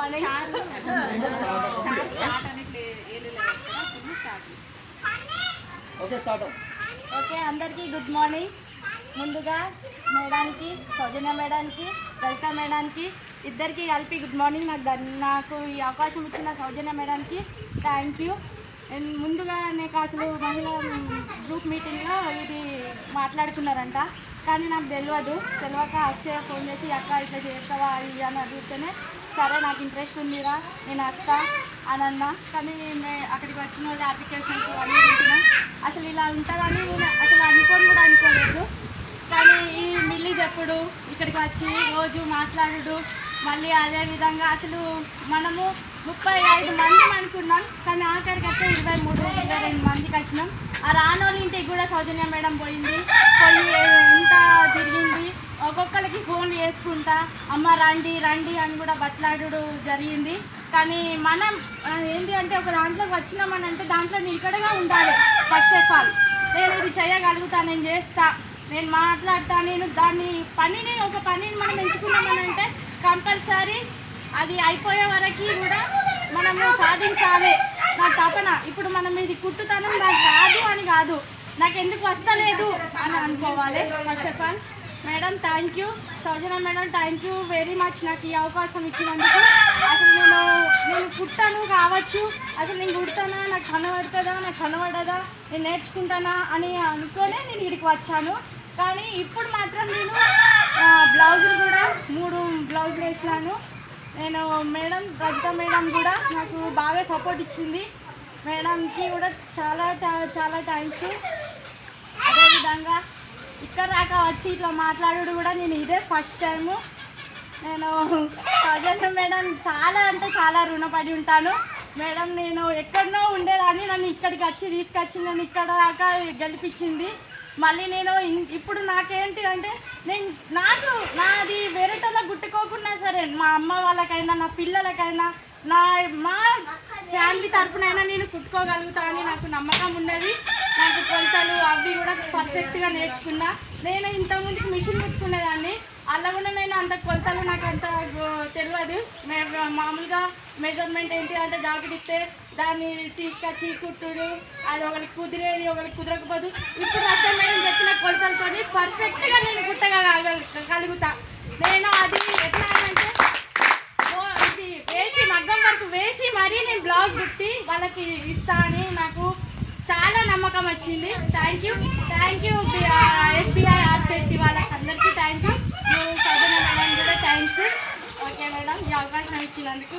Okay అందరికీ good morning. ముందుగా మేడానికి సౌజన్య మేడానికి లలిత మేడానికి ఇద్దరికి కలిపి గుడ్ మార్నింగ్. నాకు ఈ అవకాశం ఇచ్చిన సౌజన్య మేడానికి థ్యాంక్ యూ. ముందుగా నాకు అసలు మహిళా గ్రూప్ మీటింగ్లో ఇది మాట్లాడుకున్నారంట, కానీ నాకు తెలియక అక్షయ ఫోన్ చేసి అక్క ఇట్లా చేస్తావా ఇది అని అడిగితేనే సరే నాకు ఇంట్రెస్ట్ ఉందిరా నేను వస్తా అని అన్నా. కానీ అక్కడికి వచ్చిన వాళ్ళు అప్లికేషన్స్ అన్నీ ఉంటున్నాం. అసలు ఇలా ఉంటుందని నేను అసలు అనుకోలేదు. కానీ ఈ మిల్లి చెప్పుడు ఇక్కడికి వచ్చి రోజు మాట్లాడు మళ్ళీ అదేవిధంగా అసలు మనము 35 మంది అనుకున్నాం, కానీ ఆఖరికి అయితే 23-22 మందికి వచ్చినాం. ఆ రానోళ్ళ ఇంటికి కూడా సౌజన్య మేడం పోయి ఇంత తిరిగింది. ఒక్కొక్కరికి ఫోన్లు చేసుకుంటా అమ్మ రండి రండి అని కూడా బట్లాడు జరిగింది. కానీ మనం ఏంటి అంటే ఒక దాంట్లోకి వచ్చినామని అంటే దాంట్లో నిలకడగా ఉండాలి. ఫస్ట్ ఆఫ్ ఆల్ నేను ఇది చేయగలుగుతా, నేను చేస్తా, నేను మాట్లాడతా, నేను ఒక పనిని మనం ఎంచుకున్నామని అంటే కంపల్సరీ అది అయిపోయే వరకు కూడా మనము సాధించాలి. నా తపన ఇప్పుడు మనం ఇది కుట్టుతనం నాకు రాదు అని కాదు, నాకు ఎందుకు వస్తలేదు అని అనుకోవాలి. First of all madam thank you, Soujanya madam thank you very much నాకు ఈ అవకాశం ఇచ్చినందుకు. అసలు నేను కుట్టను కావచ్చు, అసలు నేను కుడతానా, నాకు కనబడుతుందా నాకు కనబడదా, నేను నేర్చుకుంటానా అని అనుకోనే నేను ఇక్కడికి వచ్చాను. కానీ ఇప్పుడు మాత్రం నేను బ్లౌజులు కూడా 3 బ్లౌజులు వేసినాను. నేను మేడం రజిత మేడం కూడా నాకు బాగా సపోర్ట్ ఇచ్చింది. మేడంకి కూడా చాలా చాలా థ్యాంక్స్. అదేవిధంగా ఇక్కడ దాకా వచ్చి ఇట్లా మాట్లాడు కూడా నేను ఇదే ఫస్ట్ టైము. నేను సౌజన్య మేడం చాలా అంటే చాలా రుణపడి ఉంటాను. మేడం నేను ఎక్కడనో ఉండేదాన్ని, నన్ను ఇక్కడికి వచ్చి తీసుకొచ్చి నన్ను ఇక్కడ దాకా గెలిపించింది. మళ్ళీ నేను ఇప్పుడు నాకేంటి అంటే నాది వేరేటోళ్ళ గుట్టుకోకున్నా సరే మా అమ్మ వాళ్ళకైనా నా పిల్లలకైనా మా ఫ్యామిలీ తరఫునైనా నేను కుట్టుకోగలుగుతా అని నాకు నమ్మకం ఉన్నది. నాకు కొలతలు అవి కూడా పర్ఫెక్ట్గా నేర్చుకున్నా. నేను ఇంతకుముందుకు మిషన్ కుట్టుకునేదాన్ని, అలా కూడా నేను అంత కొలతలు నాకు అంత తెలియదు. మామూలుగా మెజర్మెంట్ ఏంటి అంటే జాకెట్ ఇస్తే దాన్ని తీసుకొచ్చి కుట్టుడు, అది ఒకరికి కుదిరేది ఒకరికి కుదరకపోదు. ఇప్పుడు అసలు మేడం చెప్పిన కొలతలతో పర్ఫెక్ట్గా నేను కుట్టగలుగుతా. నేను అది ఎట్లా అంటే ఇది వేసి మగ్గం వరకు వేసి మరీ నేను బ్లౌజ్ కుట్టి వాళ్ళకి ఇస్తా అని నాకు చాలా నమ్మకం వచ్చింది. థ్యాంక్ యూ SBI ఆర్ట్ వాళ్ళకి అందరికీ థ్యాంక్ యూ. సౌజన్య మేడం కూడా థ్యాంక్స్. ఓకే మేడం ఈ అవకాశం ఇచ్చినందుకు.